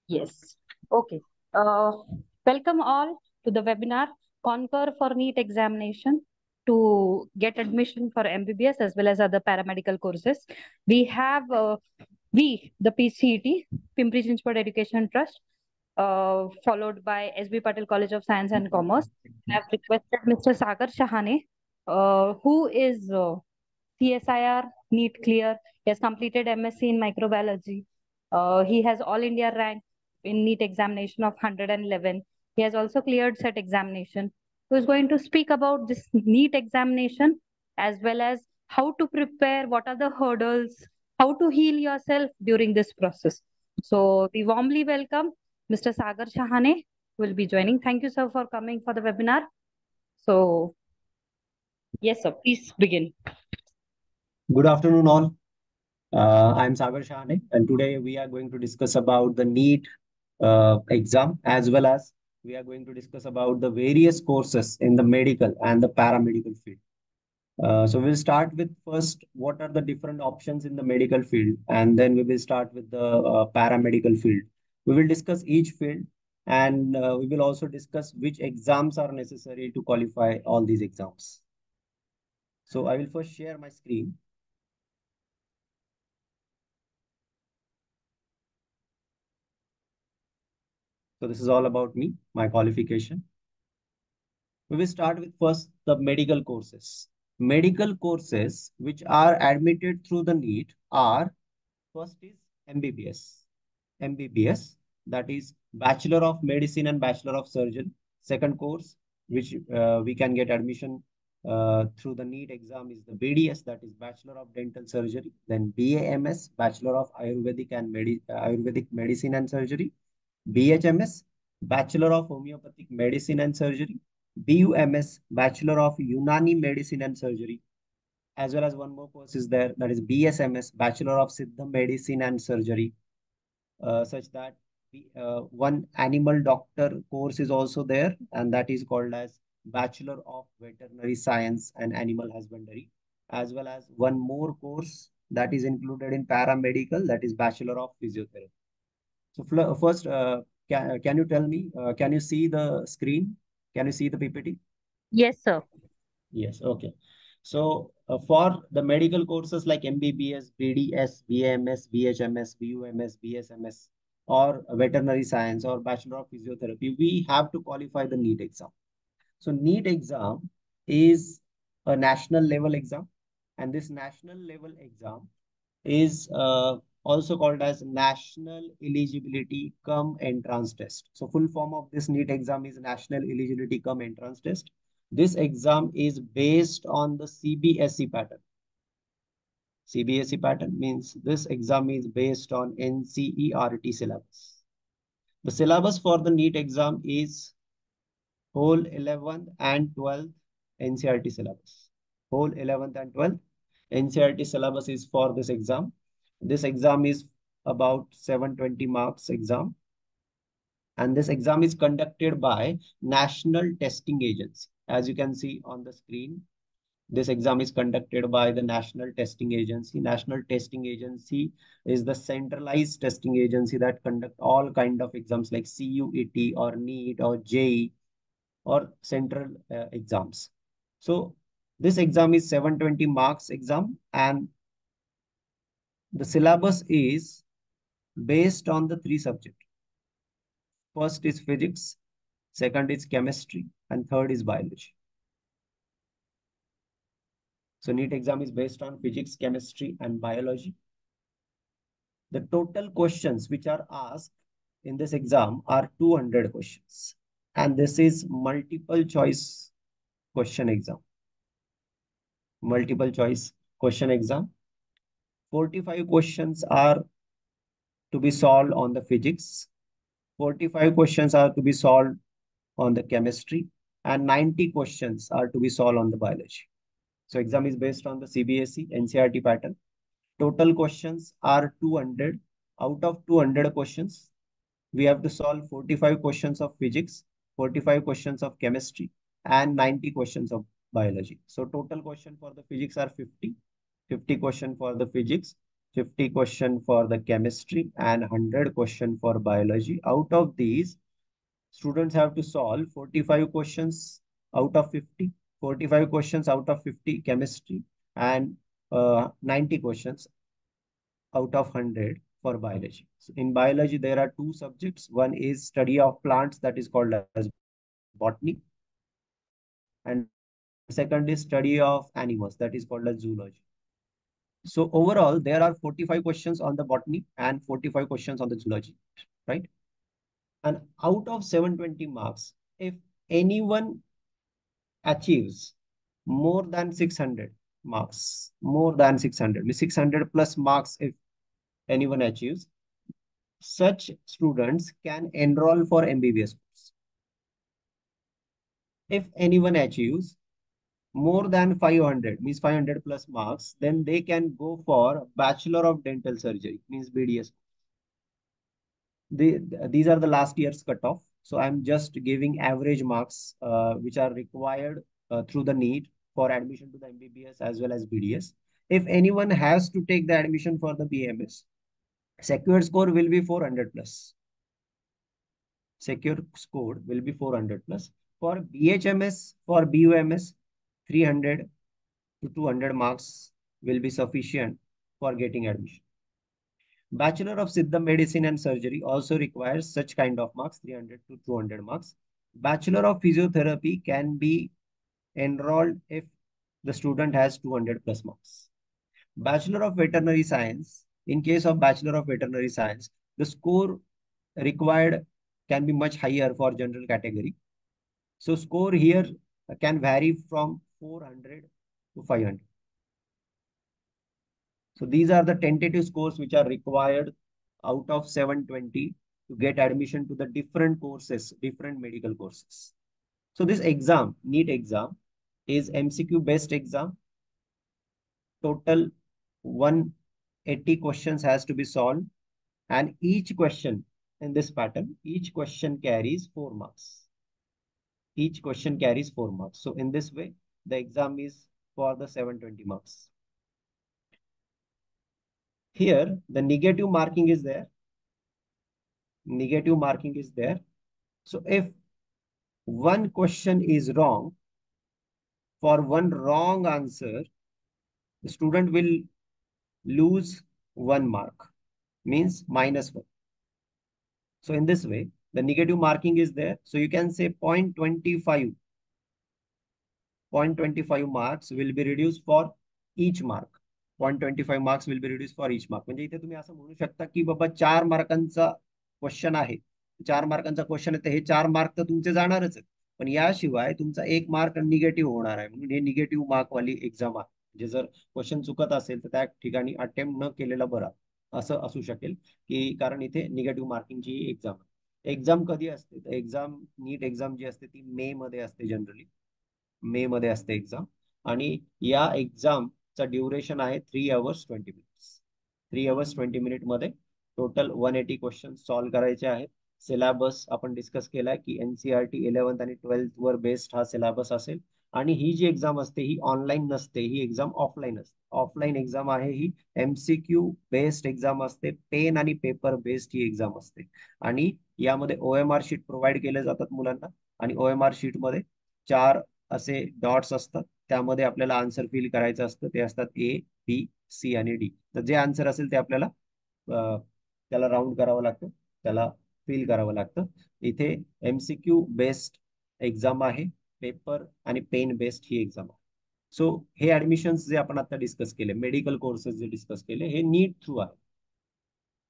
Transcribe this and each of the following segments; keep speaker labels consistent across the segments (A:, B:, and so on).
A: Yes. Okay. Uh, Welcome all to the webinar Conquer for NEET examination to get admission for MBBS as well as other paramedical courses. We have the PCET, Pimpri Chinchwad Education Trust, followed by SB Patel College of Science and Commerce. I have requested Mr. Sagar Shahane, who is CSIR NEET clear. He has completed MSc in microbiology. He has all India rank in NEET examination of 111. He has also cleared set examination. Who is going to speak about this NEET examination as well as how to prepare, what are the hurdles, how to heal yourself during this process. So we warmly welcome Mr. Sagar Shahane will be joining. Thank you, sir, for coming for the webinar. So yes, sir, please begin.
B: Good afternoon, all. I'm Sagar Shahane, and today we are going to discuss about the NEET exam, as well as we are going to discuss about the various courses in the medical and the paramedical field. So we'll start with first, what are the different options in the medical field, and then we will start with the paramedical field. We will discuss each field, and we will also discuss which exams are necessary to qualify all these exams. So I will first share my screen. So this is all about me, my qualification. We will start with first the medical courses. Medical courses which are admitted through the NEET are, first is MBBS. MBBS, that is Bachelor of Medicine and Bachelor of Surgery. Second course which we can get admission through the NEET exam is the BDS, that is Bachelor of Dental Surgery. Then BAMS, Bachelor of Ayurvedic Medicine and Surgery. BHMS, Bachelor of Homeopathic Medicine and Surgery. BUMS, Bachelor of Unani Medicine and Surgery. As well as one more course is there, that is BSMS, Bachelor of Siddha Medicine and Surgery. Such that one animal doctor course is also there, and that is called as Bachelor of Veterinary Science and Animal Husbandry. As well as one more course that is included in paramedical, that is Bachelor of Physiotherapy. So first, can you tell me, can you see the screen? Can you see the PPT?
A: Yes, sir.
B: Yes, okay. So for the medical courses like MBBS, BDS, BAMS, BHMS, BUMS, BSMS, or veterinary science or Bachelor of Physiotherapy, we have to qualify the NEET exam. So NEET exam is a national level exam, and this national level exam is also called as National Eligibility Cum Entrance Test. So full form of this NEET exam is National Eligibility Cum Entrance Test. This exam is based on the CBSE pattern. CBSE pattern means this exam is based on NCERT syllabus. The syllabus for the NEET exam is whole 11th and 12th NCERT syllabus. Whole 11th and 12th NCERT syllabus is for this exam. This exam is about 720 marks exam. And this exam is conducted by National Testing Agency. As you can see on the screen, this exam is conducted by the National Testing Agency. National Testing Agency is the centralized testing agency that conduct all kind of exams like CUET or NEET or JEE or central exams. So this exam is 720 marks exam, and the syllabus is based on the three subjects. First is physics, second is chemistry, and third is biology. So NEET exam is based on physics, chemistry, and biology. The total questions which are asked in this exam are 200 questions. And this is multiple choice question exam. Multiple choice question exam. 45 questions are to be solved on the physics. 45 questions are to be solved on the chemistry, and 90 questions are to be solved on the biology. So exam is based on the CBSE NCERT pattern. Total questions are 200. Out of 200 questions, we have to solve 45 questions of physics, 45 questions of chemistry, and 90 questions of biology. So total question for the physics are 50. 50 question for the physics, 50 question for the chemistry, and 100 question for biology. Out of these, students have to solve 45 questions out of 50, 45 questions out of 50 chemistry, and 90 questions out of 100 for biology. So in biology, there are two subjects. One is study of plants, that is called as botany, and second is study of animals, that is called as zoology. So overall, there are 45 questions on the botany and 45 questions on the zoology, right? And out of 720 marks, if anyone achieves more than 600 marks, more than 600, means 600 plus marks, if anyone achieves, such students can enroll for MBBS course. If anyone achieves more than 500, means 500 plus marks, then they can go for Bachelor of Dental Surgery, means BDS. These are the last year's cutoff. So I'm just giving average marks which are required through the NEET for admission to the MBBS as well as BDS. If anyone has to take the admission for the BMS, secure score will be 400 plus. Secure score will be 400 plus. For BHMS, for BUMS, 300 to 200 marks will be sufficient for getting admission. Bachelor of Siddha Medicine and Surgery also requires such kind of marks, 300 to 200 marks. Bachelor of Physiotherapy can be enrolled if the student has 200 plus marks. Bachelor of Veterinary Science, in case of Bachelor of Veterinary Science, the score required can be much higher for general category. So score here can vary from 400 to 500. So these are the tentative scores which are required out of 720 to get admission to the different courses, different medical courses. So this exam, NEET exam, is MCQ based exam. Total 180 questions has to be solved, and each question in this pattern, each question carries 4 marks. Each question carries 4 marks. So in this way, the exam is for the 720 marks. Here, the negative marking is there. Negative marking is there. So if one question is wrong, for one wrong answer, the student will lose 1 mark, means -1. So in this way, the negative marking is there. So you can say 0.25 marks will be reduced for each mark. 0.25 marks will be reduced for each mark. म्हणजे इथे तुम्ही असं म्हणू शकता की बाबा 4 मार्कांचा question आहे. 4 मार्कांचा question आहे तर हे 4 मार्क तर तुमचे जाणारच आहेत. पण याशिवाय तुमचा 1 मार्क निगेटिव्ह होणार आहे. म्हणून हे निगेटिव्ह मार्क वाली एक्झाम आहे. म्हणजे जर क्वेश्चन चुकत असेल तर त्या ठिकाणी अटेम्प्ट न केलेला बरा, असं असू शकेल. की कारण इथे निगेटिव्ह मार्किंगची एक्झाम आहे. एक्झाम कधी असते तर एक्झाम, नीट एक्झाम जी असते ती मे मध्ये असते. जनरली मे मध्ये असते एक्झाम. आणि या एक्झामचा ड्युरेशन आहे 3 hours 20 minutes. 3 hours 20 minute मध्ये टोटल 180 क्वेश्चन सॉल्व्ह करायचे आहेत. सिलेबस आपण डिस्कस केलाय की NCERT 11th आणि 12th वर बेस्ड हा सिलेबस असेल. आणि ही जी एक्झाम असते ही ऑनलाईन नसते, ही एक्झाम ऑफलाईन असते. ऑफलाईन एक्झाम आहे ही. MCQ बेस्ड एक्झाम असते. पेन आणि पेपर बेस्ड ही एक्झाम असते. आणि यामध्ये OMR शीट प्रोव्हाइड केले जातात मुलांना. आणि OMR शीट मध्ये 4 असे डॉट्स असतात. त्यामध्ये आपल्याला आन्सर फिल करायचं असतं. ते असतात A, B, C आणि D. तर जे आन्सर असेल ते आपल्याला त्याला राऊंड करावं लागतं, त्याला फिल करावं लागतं. इथे MCQ बेस्ड एक्झाम आहे. पेपर आणि पेन बेस्ड ही एक्झाम आहे. सो हे ऍडमिशन्स जे आपण आता डिस्कस केले, मेडिकल कोर्सेस जे डिस्कस केले, हे नीट थ्रू आहे.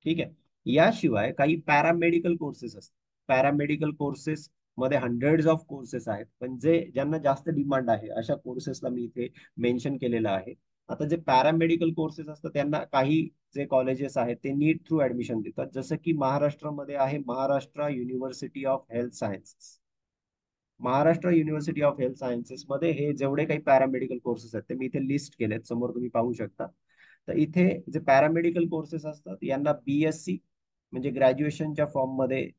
B: ठीक आहे. याशिवाय काही पॅरामेडिकल कोर्सेस असतात. पॅरामेडिकल कोर्सेस मध्ये हंड्रेड्स ऑफ कोर्सेस आहेत. पण जे ज्यांना जास्त डिमांड आहे अशा कोर्सेसला मी इथे मेन्शन केलेलं आहे. आता जे पॅरामेडिकल कोर्सेस असतात त्यांना काही जे कॉलेजेस आहेत ते नीट थ्रू ऍडमिशन देतात. जसं की महाराष्ट्रामध्ये आहे Maharashtra university of health sciences. Maharashtra university of health sciences मध्ये हे जेवढे काही पॅरामेडिकल कोर्सेस आहेत ते मी इथे लिस्ट केलेत, समोर तुम्ही पाहू शकता. तर इथे जे पॅरामेडिकल कोर्सेस असतात यांना BSc म्हणजे ग्रॅज्युएशनच्या फॉर्म मध्ये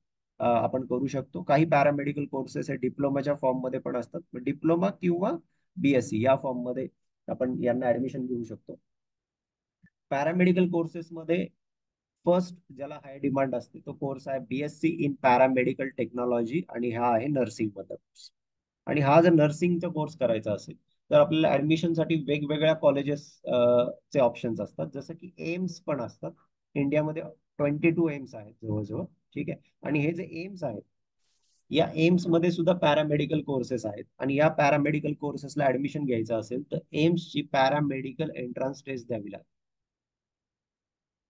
B: आपण करू शकतो. काही पॅरामेडिकल कोर्सेस हे डिप्लोमाच्या फॉर्म मध्ये पण असतात. डिप्लोमा किंवा BSc या फॉर्म मध्ये आपण यांना ऍडमिशन घेऊ शकतो. पॅरामेडिकल कोर्सेसमध्ये फर्स्ट ज्याला हाय डिमांड असते तो कोर्स आहे BSc इन पॅरामेडिकल टेक्नॉलॉजी, आणि हा आहे नर्सिंग मधला कोर्स. आणि हा जर नर्सिंगचा कोर्स करायचा असेल तर आपल्याला ऍडमिशनसाठी वेगवेगळ्या कॉलेजेस चे ऑप्शन्स असतात, जसं की एम्स पण असतात. इंडियामध्ये 22 एम्स आहेत जवळजवळ. ठीक आहे. आणि हे जे एम्स आहेत, या एम्स मध्ये सुद्धा पॅरामेडिकल कोर्सेस आहेत, आणि या पॅरामेडिकल कोर्सेसला ऍडमिशन घ्यायचं असेल तर एम्सची पॅरामेडिकल एंट्रन्स टेस्ट द्यावी लागते.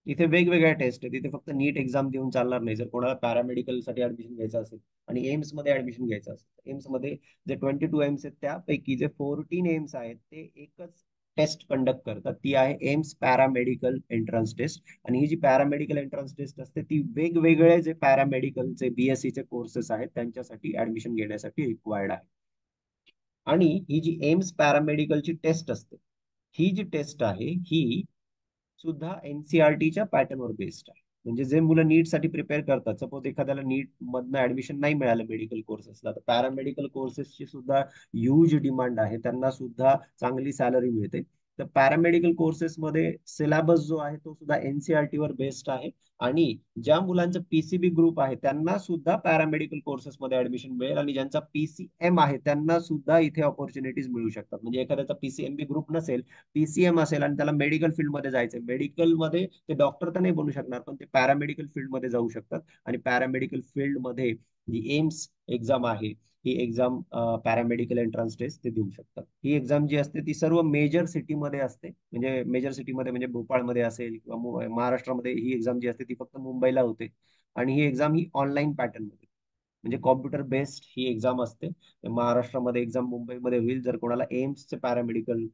B: इथे वेगवेगळ्या टेस्ट आहेत. इथे फक्त नीट एक्झाम देऊन चालणार नाही. जर कोणाला पॅरामेडिकल साठी ऍडमिशन घ्यायचं असेल आणि एम्स मध्ये ऍडमिशन घ्यायचं असेल, एम्स मध्ये जे 22 एम्स आहेत त्यापैकी जे 14 एम्स आहेत ते एकच टेस्ट कंडक्ट करतात, ती आहे एम्स पॅरामेडिकल एंट्रन्स टेस्ट. आणि ही जी पॅरामेडिकल एंट्रन्स टेस्ट असते ती वेगवेगळे जे पॅरामेडिकलचे BSc चे कोर्सेस आहेत त्यांच्यासाठी ऍडमिशन घेण्यासाठी रिक्वायर्ड आहे. आणि ही जी एम्स पॅरामेडिकलची टेस्ट असते, ही जी टेस्ट आहे ही सुद्धा NCERTच्या पॅटर्नवर बेस्ड आहे. म्हणजे जे मुलं नीट साठी प्रिपेअर करतात, सपोज एखाद्याला नीट मधनं ऍडमिशन नाही मिळालं मेडिकल कोर्सेसला, तर पॅरामेडिकल कोर्सेसची सुद्धा ह्यूज डिमांड आहे, त्यांना सुद्धा चांगली सॅलरी मिळते. तर पॅरामेडिकल कोर्सेसमध्ये सिलेबस जो आहे तो सुद्धा NCERTवर बेस्ड आहे. आणि ज्या मुलांचं PCB ग्रुप आहे त्यांना सुद्धा पॅरामेडिकल कोर्सेसमध्ये ऍडमिशन मिळेल, आणि ज्यांचा PCM आहे त्यांना सुद्धा इथे ऑपॉर्च्युनिटीज मिळू शकतात. म्हणजे एखाद्याचा PCMB ग्रुप नसेल, PCM असेल आणि त्याला मेडिकल फील्डमध्ये जायचंय, मेडिकलमध्ये ते डॉक्टर तर नाही बनू शकणार पण ते पॅरामेडिकल फील्डमध्ये जाऊ शकतात. आणि पॅरामेडिकल फील्डमध्ये जी एम्स एक्झाम आहे ही एक्झाम पॅरामेडिकल एंट्रन्स टेस्ट ते देऊ शकतात. ही एक्झाम जी असते ती सर्व मेजर सिटीमध्ये असते. म्हणजे मेजर सिटीमध्ये म्हणजे भोपाळमध्ये असेल किंवा महाराष्ट्रामध्ये ही एक्झाम जी असते ती फक्त मुंबईला होते. आणि ही एक्झाम ही ऑनलाईन पॅटर्न मध्ये, म्हणजे कॉम्प्युटर बेस्ड ही एक्झाम असते. महाराष्ट्रामध्ये एक्झाम मुंबईमध्ये होईल जर कोणाला एम्सचे पॅरामेडिकल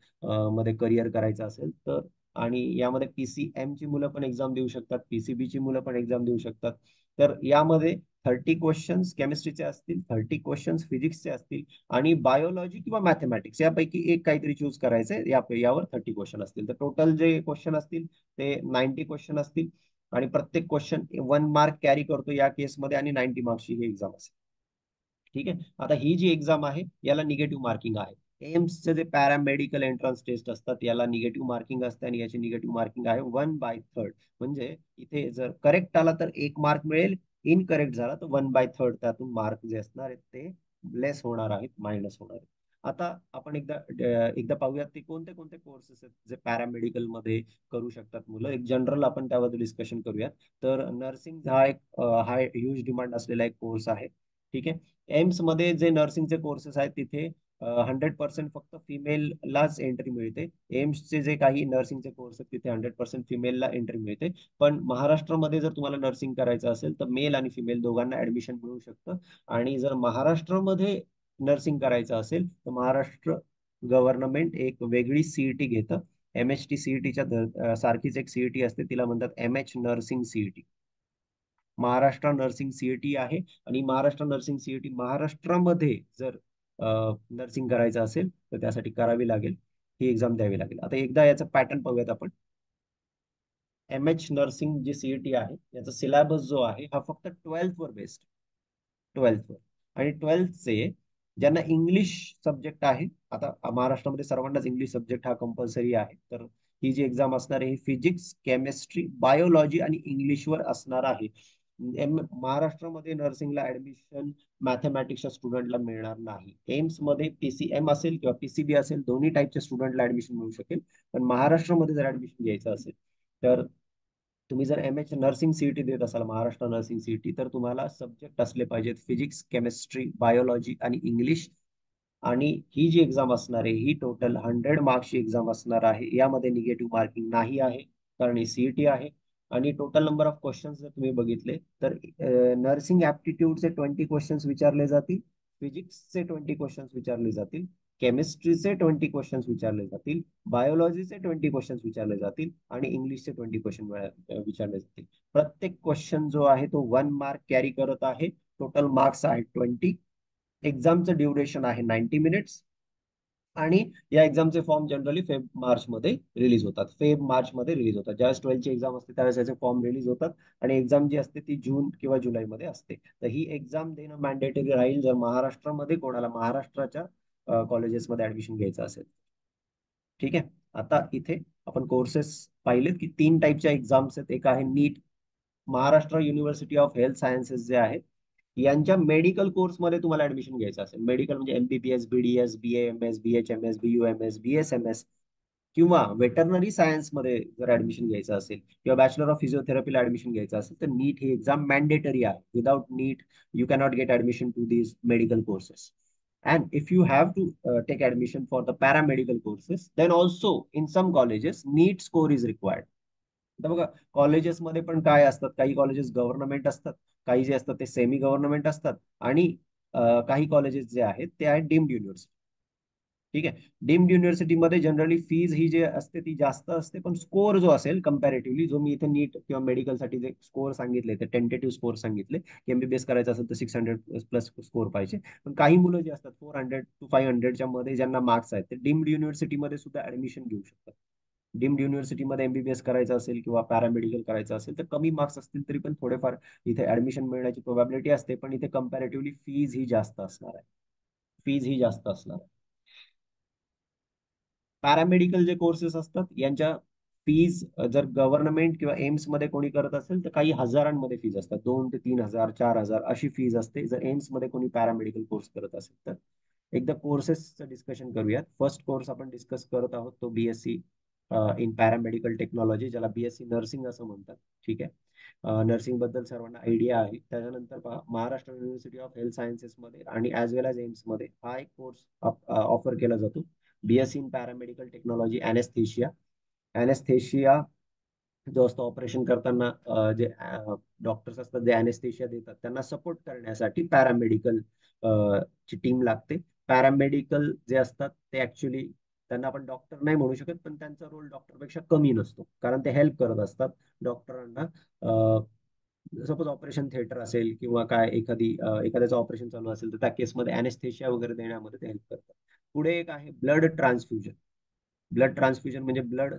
B: मध्ये करिअर करायचं असेल तर. आणि यामध्ये PCM ची मुलं पण एक्झाम देऊ शकतात, PCB ची मुलं पण एक्झाम देऊ शकतात. तर यामध्ये 30 क्वेश्चन्स केमिस्ट्रीचे असतील, 30 क्वेश्चन्स फिजिक्सचे असतील, आणि बायोलॉजी किंवा मॅथमॅटिक्स यापैकी एक काहीतरी चूज करायचंय. यावर 30 क्वेश्चन असतील. तर टोटल जे क्वेश्चन असतील ते 90 क्वेश्चन असतील. आणि प्रत्येक क्वेश्चन 1 मार्क कॅरी करतो या केसमध्ये, आणि 90 मार्क्सची ही एक्झाम असेल. ठीक आहे. आता ही जी एक्झाम आहे याला निगेटिव्ह मार्किंग आहे. एम्सचे जे पॅरामेडिकल एंट्रन्स टेस्ट असतात याला निगेटिव्ह मार्किंग असते, आणि याची निगेटिव्ह मार्किंग आहे 1/3. म्हणजे इथे जर करेक्ट आला तर 1 मार्क मिळेल, इनकरेक्ट झाला तर 1/3 त्यातून मार्क जे असणार आहेत ते लेस होणार आहेत, मायनस होणार आहेत. आता आपण एकदा पाहूयात ते कोणते कोणते कोर्सेस आहेत जे पॅरामेडिकल मध्ये करू शकतात मुलं. एक जनरल आपण त्याबद्दल डिस्कशन करूयात. तर नर्सिंग हा एक हाय ह्यूज डिमांड असलेला एक कोर्स आहे. ठीक आहे. एम्स मध्ये जे नर्सिंगचे कोर्सेस आहेत तिथे 100% फक्त फिमेललाच एंट्री मिळते. एम्सचे जे काही नर्सिंगचे कोर्स आहेत तिथे 100% फिमेलला एंट्री मिळते. पण महाराष्ट्रामध्ये जर तुम्हाला नर्सिंग करायचं असेल तर मेल आणि फिमेल दोघांना ऍडमिशन मिळू शकतं. आणि जर महाराष्ट्रामध्ये नर्सिंग करायचं असेल तर महाराष्ट्र गव्हर्नमेंट एक वेगळी CET घेतं. MHT CETच्या सारखीच एक CET असते, तिला म्हणतात MH nursing CET. Maharashtra nursing CET आहे. आणि महाराष्ट्र नर्सिंग CET महाराष्ट्रामध्ये जर नर्सिंग करायचं असेल तर त्यासाठी करावी लागेल, ही एक्झाम द्यावी लागेल. आता एकदा याचा पॅटर्न पाहूयात आपण. MH नर्सिंग जी CET आहे याचा सिलेबस जो आहे हा फक्त 12th वर बेस्ड, 12th वर. आणि 12thचे ज्यांना इंग्लिश सब्जेक्ट आहे, आता महाराष्ट्रामध्ये सर्वांनाच इंग्लिश सब्जेक्ट हा कंपल्सरी आहे, तर ही जी एक्झाम असणार आहे ही फिजिक्स, केमिस्ट्री, बायोलॉजी आणि इंग्लिशवर असणार आहे. महाराष्ट्रामध्ये नर्सिंगला ऍडमिशन मॅथमॅटिक्सच्या स्टुडंटला मिळणार नाही. एम्स मध्ये PCM असेल किंवा PCB असेल, दोन्ही टाईपच्या स्टुडंटला ऍडमिशन मिळू शकेल. पण महाराष्ट्रामध्ये जर ऍडमिशन घ्यायचं असेल तर तुम्ही जर MH नर्सिंग CET देत असाल, महाराष्ट्र नर्सिंग CET, तर तुम्हाला सब्जेक्ट असले पाहिजेत फिजिक्स, केमिस्ट्री, बायोलॉजी आणि इंग्लिश. आणि ही जी एक्झाम असणार आहे ही टोटल 100 मार्क्सची एक्झाम असणार आहे. यामध्ये निगेटिव्ह मार्किंग नाही आहे, कारण ही CET आहे. आणि टोटल नंबर ऑफ क्वेश्चन्स जर तुम्ही बघितले तर नर्सिंग ऍप्टिट्यूडचे 20 क्वेश्चन्स विचारले जातील, फिजिक्सचे 20 क्वेश्चन्स विचारले जातील, केमिस्ट्रीचे 20 क्वेश्चन्स विचारले जातील, बायोलॉजीचे 20 क्वेश्चन्स विचारले जातील, आणि इंग्लिशचे 20 क्वेश्चन विचारले जातील. प्रत्येक क्वेश्चन जो आहे तो 1 मार्क कॅरी करत आहे. टोटल मार्क्स आहेत 20. एक्झामचं ड्युरेशन आहे 90 मिनिट्स. आणि या एक्झामचे फॉर्म जनरली मार्च मध्ये रिलीज होतात, मार्च मध्ये रिलीज होतात. ज्यावेळेस 12th एक्झाम असते त्यावेळेस याचे फॉर्म रिलीज होतात. आणि एक्झाम जी असते ती जून किंवा जुलैमध्ये असते. तर ही एक्झाम देणं मॅन्डेटरी राहील जर महाराष्ट्रामध्ये कोणाला महाराष्ट्राच्या कॉलेजेसमध्ये ऍडमिशन घ्यायचं असेल. ठीक आहे. आता इथे आपण कोर्सेस पाहिलेत की 3 टाईपच्या एक्झाम्स आहेत. एक आहे NEET, Maharashtra university of health sciences जे आहेत यांच्या मेडिकल कोर्समध्ये तुम्हाला ऍडमिशन घ्यायचं असेल, मेडिकल म्हणजे MBBS, BDS, BAMS, BHMS, BUMS, BSMS किंवा वेटरनरी सायन्स मध्ये जर ऍडमिशन घ्यायचं असेल किंवा बॅचलर ऑफ फिजिओथेरपीला ऍडमिशन घ्यायचं असेल तर नीट ही एक्झाम मॅन्डेटरी आहे. Without NEET you cannot get admission to these medical courses. And if you have to take admission for the paramedical courses, then also in some colleges, NEET score is required. आता बघा कॉलेजेसमध्ये पण काय असतात, काही colleges government असतात, काही जे असतात ते सेमी गव्हर्नमेंट असतात आणि काही कॉलेजेस जे आहेत ते आहेत डीम्ड युनिव्हर्सिटी. ठीक आहे. डीम्ड युनिव्हर्सिटीमध्ये जनरली फीज ही जे असते ती जास्त असते, पण स्कोर जो असेल कम्पॅरेटिव्हली, जो मी इथे नीट किंवा मेडिकलसाठी जे स्कोर सांगितले ते टेंटेटिव्ह स्कोर सांगितले, एमबीबीएस करायचं असेल तर 600 प्लस स्कोर पाहिजे. पण काही मुलं जे असतात 400 to 500च्या मध्ये ज्यांना मार्क्स आहेत ते डीम्ड युनिव्हर्सिटीमध्ये सुद्धा ऍडमिशन घेऊ शकतात. डीम्ड युनिव्हर्सिटीमध्ये एमबीबीएस करायचं असेल किंवा पॅरामेडिकल करायचं असेल तर कमी मार्क्स असतील तरी पण थोडेफार इथे ऍडमिशन मिळण्याची प्रोबॅबिलिटी असते, पण इथे कम्पॅरेटिव्हली फीज ही जास्त असणार आहे. फीज ही जास्त असणार आहे. पॅरामेडिकल जे कोर्सेस असतात यांच्या फीज जर गव्हर्नमेंट किंवा एम्स मध्ये कोणी करत असेल तर काही हजारांमध्ये फीज असतात, 2 ते 3 हजार, 4 हजार अशी फीज असते जर एम्स मध्ये कोणी पॅरामेडिकल कोर्स करत असेल तर. एकदा कोर्सेसचं डिस्कशन करूयात. फर्स्ट कोर्स आपण डिस्कस करत आहोत तो बीएससी इन पॅरामेडिकल टेक्नॉलॉजी, ज्याला बीएससी नर्सिंग असं म्हणतात. ठीक आहे. नर्सिंग बद्दल सर्वांना आयडिया आहे. त्याच्यानंतर Maharashtra university of health sciences मध्ये आणि ॲज वेल एज एम्स मध्ये हा एक कोर्स ऑफर केला जातो, BSc in paramedical technology anaesthesia. Anaesthesia जो असतो ऑपरेशन करताना जे डॉक्टर्स असतात जे अॅनेस्थेशिया देतात त्यांना सपोर्ट करण्यासाठी पॅरामेडिकल ची टीम लागते. पॅरामेडिकल जे असतात ते ऍक्च्युली त्यांना आपण डॉक्टर नाही म्हणू शकत, पण त्यांचा रोल डॉक्टरपेक्षा कमी नसतो, कारण ते हेल्प करत असतात डॉक्टरांना. सपोज ऑपरेशन थिएटर असेल किंवा काय एखाद्याचं ऑपरेशन चालू असेल तर त्या केसमध्ये अॅनेस्थेशिया वगैरे देण्यामध्ये ते हेल्प करतात. पुढे एक आहे ब्लड ट्रान्सफ्युजन. ब्लड ट्रान्सफ्युजन म्हणजे ब्लड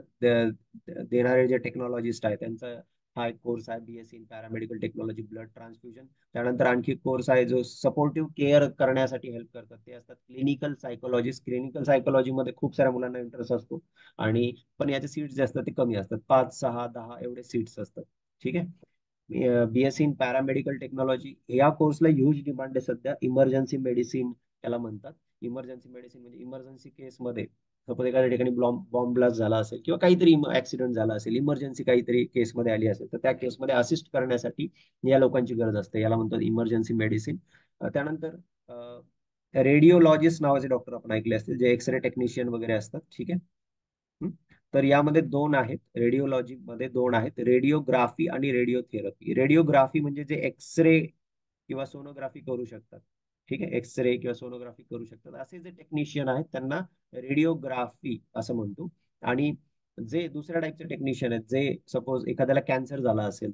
B: देणारे जे टेक्नॉलॉजिस्ट आहेत त्यांचा हा एक कोर्स आहे, BSc in paramedical technology blood transfusion. त्यानंतर आणखी कोर्स आहे जो सपोर्टिव्ह केअर करण्यासाठी हेल्प करतात, ते असतात क्लिनिकल सायकोलॉजिस्ट. क्लिनिकल सायकोलॉजी मध्ये खूप साऱ्या मुलांना इंटरेस्ट असतो आणि पण याचे सीट्स जे असतात ते कमी असतात, 5, 6, 10 एवढे सीट्स असतात. ठीक आहे. बीएससी इन पॅरामेडिकल टेक्नॉलॉजी या कोर्सला ह्यूज डिमांड आहे सध्या. इमर्जन्सी मेडिसिन त्याला म्हणतात. इमर्जन्सी मेडिसिन म्हणजे इमर्जन्सी केसमध्ये सपोज एखाद्या ठिकाणी बॉम्ब ब्लास्ट झाला असेल किंवा काहीतरी ऍक्सिडेंट झाला असेल, इमर्जन्सी काहीतरी केसमध्ये आली असेल तर त्या केसमध्ये असिस्ट करण्यासाठी या लोकांची गरज असते, याला म्हणतात इमर्जन्सी मेडिसिन. त्यानंतर रेडिओलॉजिस्ट नावाचे डॉक्टर आपण ऐकले असतील, जे एक्सरे टेक्निशियन वगैरे असतात. ठीक आहे. हं? तर यामध्ये दोन आहेत, रेडिओलॉजी मध्ये दोन आहेत, रेडिओग्राफी आणि रेडिओथेरपी. रेडिओग्राफी म्हणजे जे एक्सरे किंवा सोनोग्राफी करू शकतात. ठीक आहे. एक्सरे किंवा सोनोग्राफी करू शकतात असे जे टेक्निशियन आहेत त्यांना रेडिओग्राफी असं म्हणतो. आणि जे दुसऱ्या टाईपचे टेक्निशियन आहेत, जे सपोज एखाद्याला कॅन्सर झाला असेल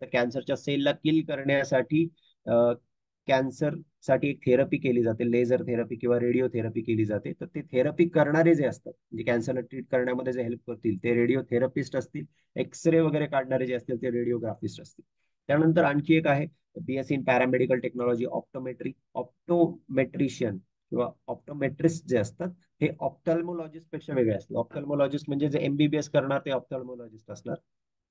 B: तर कॅन्सरच्या सेलला किल करण्यासाठी कॅन्सर साठी एक थेरपी केली जाते, लेझर थेरपी किंवा रेडिओ थेरपी केली जाते. तर ते थेरपी करणारे जे असतात म्हणजे कॅन्सरला ट्रीट करण्यामध्ये जे हेल्प करतील ते रेडिओ थेरपिस्ट असतील. एक्सरे वगैरे काढणारे जे असतील ते रेडिओग्राफिस्ट असतील. त्यानंतर आणखी एक आहे BSc in paramedical technology optometry. Optometrician किंवा ऑप्टोमेट्रिस्ट जे असतात हे ऑप्थॅल्मोलॉजिस्ट पेक्षा वेगळे असतात. ऑप्थॅल्मोलॉजिस्ट म्हणजे जे एमबीबीएस करणार ते ऑप्थॅल्मोलॉजिस्ट असणार.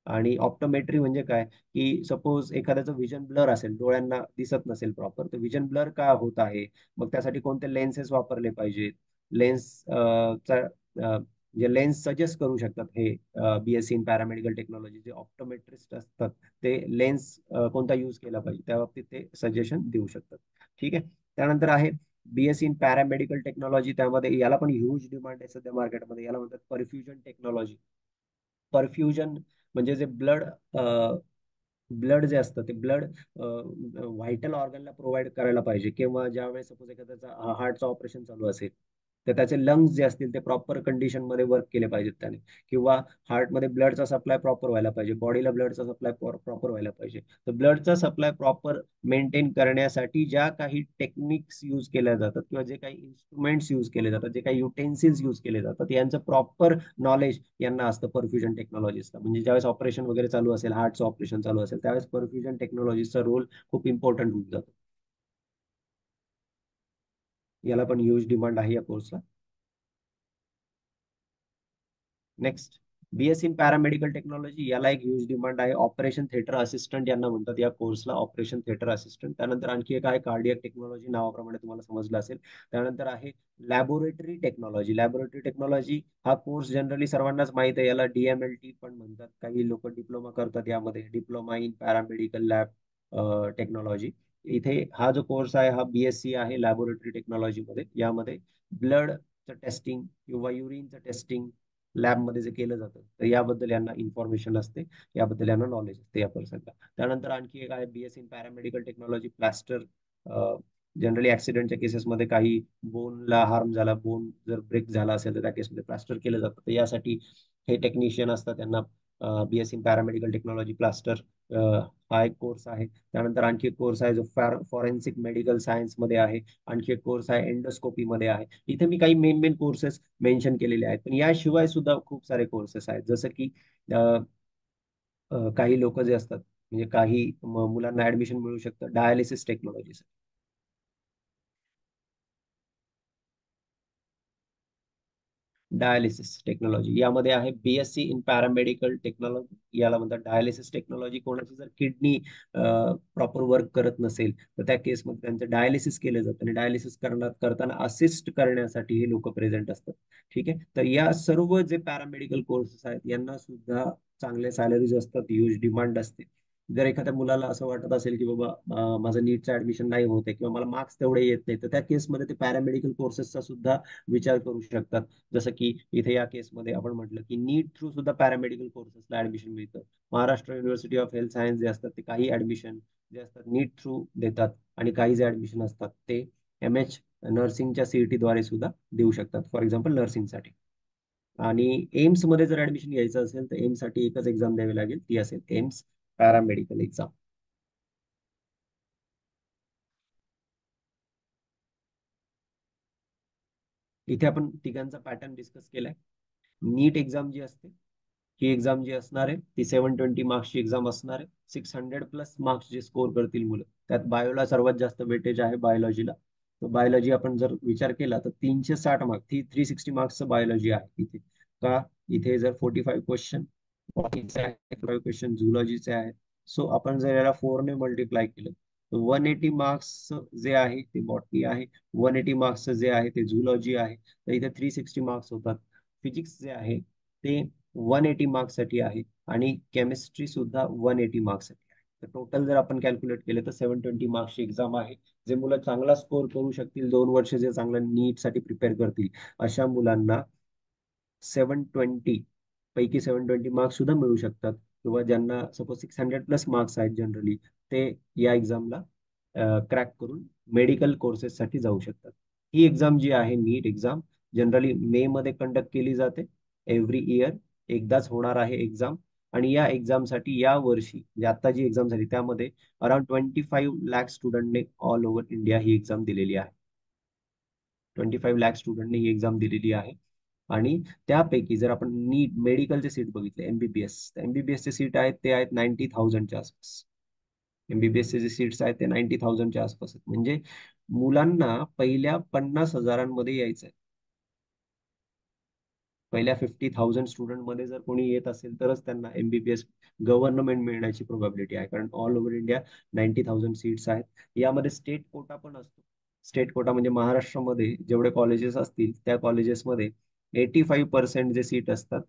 B: आणि ऑप्टोमेट्री म्हणजे काय, की सपोज एखाद्याचं विजन ब्लर असेल, डोळ्यांना दिसत नसेल प्रॉपर, तर विजन ब्लर का होत आहे, मग त्यासाठी कोणते लेन्सेस वापरले पाहिजेत, लेन्स जे लेन्स सजेस्ट करू शकतात हे बीएससी इन पॅरामेडिकल टेक्नॉलॉजी जे ऑप्टोमेट्रिस्ट असतात ते लेन्स कोणता यूज केला पाहिजे त्या बाबतीत ते सजेशन देऊ शकतात. ठीक आहे. त्यानंतर आहे बीएससी इन पॅरामेडिकल टेक्नॉलॉजी, त्यामध्ये याला पण ह्यूज डिमांड आहे सध्या मार्केटमध्ये, याला म्हणतात परफ्युजन टेक्नॉलॉजी. परफ्युजन म्हणजे जे ब्लड ब्लड जे असतं ते ब्लड व्हायटल ऑर्गनला प्रोव्हाइड करायला पाहिजे, किंवा ज्यावेळेस सपोज एखाद्याचा हार्टचं ऑपरेशन चालू असेल तर त्याचे लंग्स जे असतील ते प्रॉपर कंडिशन मध्ये वर्क केले पाहिजेत त्याने, किंवा हार्टमध्ये ब्लडचा सप्लाय प्रॉपर व्हायला पाहिजे, बॉडीला ब्लडचा सप्लाय प्रॉपर व्हायला पाहिजे. तर ब्लडचा सप्लाय प्रॉपर मेंटेन करण्यासाठी ज्या काही टेक्निक्स यूज केल्या जातात किंवा जे काही इन्स्ट्रुमेंट्स यूज केले जातात, जे काही युटेन्सिल्स यूज केले जातात, यांचं प्रॉपर नॉलेज यांना असतं परफ्युजन टेक्नॉलॉजीचा. म्हणजे ज्यावेळेस ऑपरेशन वगैरे चालू असेल, हार्टचं ऑपरेशन चालू असेल, त्यावेळेस परफ्युजन टेक्नॉलॉजीचा रोल खूप इम्पॉर्टंट होऊन जातो. याला पण ह्यूज डिमांड आहे या कोर्सला. Next, BSc in paramedical technology, याला एक ह्यूज डिमांड आहे. ऑपरेशन थिएटर असिस्टंट यांना म्हणतात या कोर्सला, ऑपरेशन थिएटर असिस्टंट. त्यानंतर आणखी एक आहे कार्डियक टेक्नॉलॉजी, नावाप्रमाणे तुम्हाला समजलं असेल. त्यानंतर आहे लॅबोरेटरी टेक्नॉलॉजी. लॅबोरेटरी टेक्नॉलॉजी हा कोर्स जनरली सर्वांनाच माहित आहे, याला डीएमएलटी पण म्हणतात. काही लोक डिप्लोमा करतात यामध्ये, diploma in paramedical lab technology. इथे हा जो कोर्स आहे हा बीएससी आहे लॅबोरेटरी टेक्नॉलॉजी मध्ये. यामध्ये ब्लडचं टेस्टिंग किंवा युरिनचं टेस्टिंग लॅबमध्ये जे केलं जातं, तर याबद्दल यांना इन्फॉर्मेशन असते, याबद्दल यांना नॉलेज असते या पर्सनला. त्यानंतर आणखी एक आहे BSc in paramedical technology plaster. Generally ऍक्सिडेंटच्या केसेसमध्ये काही बोनला हार्म झाला, बोन जर ब्रेक झाला असेल तर त्या केसमध्ये प्लास्टर केलं जातं. तर यासाठी हे टेक्निशियन असतात, त्यांना BSc in paramedical technology plaster हा एक कोर्स आहे. त्यानंतर आणखी एक कोर्स आहे जो फॉरेन्सिक मेडिकल सायन्स मध्ये आहे. आणखी एक कोर्स आहे एंडोस्कोपी मध्ये आहे. इथे मी काही मेन कोर्सेस मेन्शन केलेले आहेत, पण याशिवाय सुद्धा खूप सारे कोर्सेस आहेत. जसं की काही लोक जे असतात, म्हणजे काही मुलांना ऍडमिशन मिळू शकतं डायलिसिस टेक्नॉलॉजी. डायलिसिस टेक्नॉलॉजी यामध्ये आहे बीएससी इन पॅरामेडिकल टेक्नॉलॉजी, याला म्हणतात डायलिसिस टेक्नॉलॉजी. कोणाची जर किडनी प्रॉपर वर्क करत नसेल तर त्या केसमध्ये त्यांचं डायलिसिस केलं जातं, आणि डायलिसिस करताना असिस्ट करण्यासाठी हे लोक प्रेझेंट असतात. ठीक आहे, तर या सर्व जे पॅरामेडिकल कोर्सेस आहेत यांना सुद्धा चांगले सॅलरीज असतात, ह्यूज डिमांड असते. जर एखाद्या मुलाला असं वाटत असेल की बाबा माझं नीटचं ऍडमिशन नाही होत आहे किंवा मला मार्क्स तेवढे येत नाही, तर त्या केसमध्ये ते पॅरामेडिकल कोर्सेसचा सुद्धा विचार करू शकतात. जसं की इथे या केसमध्ये आपण म्हटलं की नीट थ्रू सुद्धा पॅरामेडिकल कोर्सेसला ऍडमिशन मिळतं. Maharashtra university of health science जे असतात ते काही ऍडमिशन जे असतात नीट थ्रू देतात, आणि काही जे ऍडमिशन असतात ते एमएच नर्सिंगच्या सीईटी द्वारे सुद्धा देऊ शकतात, फॉर एक्झाम्पल नर्सिंगसाठी. आणि एम्स मध्ये जर ऍडमिशन घ्यायचं असेल तर एम्स साठी एकच एक्झाम द्यावी लागेल, ती असेल एम्स पॅरामेडिकल एक्झाम. इथे आपण तिघांचा पॅटर्न डिस्कस केलाय. नीट एक्झाम जी असते, ही एक्झाम जी असणार आहे ती 720 मार्क्सची एक्झाम असणार आहे. 600+ मार्क्स जे स्कोर करतील मुलं, त्यात बायोला सर्वात जास्त वेटेज आहे, बायोलॉजीला. तर बायोलॉजी आपण जर विचार केला तर 360 मार्क्स, 360 मार्क्सचं बायोलॉजी आहे इथे. का, इथे जर 45 क्वेश्चन बॉटनीचे आहे, 45 क्वेश्चन झुलॉजीचे आहे. सो आपण जर याला 4 ने मल्टिप्लाय केलं तर 180 मार्क्स जे आहे ते बॉटनी आहे, 180 मार्क्स जे आहे ते झुलॉजी आहे. तर इथे 360 मार्क्स होतात. फिजिक्स जे आहे ते 180 मार्क्स साठी आहे, आणि केमिस्ट्री सुद्धा 180 मार्क्स साठी आहे. तर टोटल जर आपण कॅल्क्युलेट केलं तर 720 मार्क्सची एक्झाम आहे. जे मुलं चांगला स्कोर करू शकतील, 2 वर्ष जे चांगलं नीट साठी प्रिपेअर करतील, अशा मुलांना 720 पैकी 720 मार्क्स सुद्धा मिळू शकतात. किंवा ज्यांना सपोज 600+ मार्क्स आहेत जनरली, ते या एक्झामला क्रॅक करून मेडिकल कोर्सेस साठी जाऊ शकतात. ही एक्झाम जी आहे नीट एक्झाम जनरली मे मध्ये कंडक्ट केली जाते. एव्हरी इयर एकदाच होणार आहे एक्झाम. आणि या एक्झामसाठी या वर्षी म्हणजे आता जी एक्झाम झाली त्यामध्ये अराउंड 25 लाख स्टुडंटने ऑल ओव्हर इंडिया ही एक्झाम दिलेली आहे. 25 लाख स्टुडंटने ही एक्झाम दिलेली आहे. आणि त्यापैकी जर आपण नीट मेडिकलचे सीट बघितले, एमबीबीएस, एमबीबीएसचे सीट आहेत ते आहेत 90,000च्या आसपास. एमबीबीएसचे जे सीट्स आहेत ते 90,000च्या आसपास आहेत. म्हणजे मुलांना पहिल्या 50,000मध्ये यायचं आहे. पहिल्या 50,000 स्टुडंट मध्ये जर कोणी येत असेल तरच त्यांना एमबीबीएस गव्हर्नमेंट मिळण्याची प्रोबॅबिलिटी आहे. कारण ऑल ओव्हर इंडिया 90,000 सीट्स आहेत. यामध्ये स्टेट कोटा पण असतो. स्टेट कोटा म्हणजे महाराष्ट्रामध्ये जेवढे कॉलेजेस असतील त्या कॉलेजेसमध्ये 85% जे सीट असतात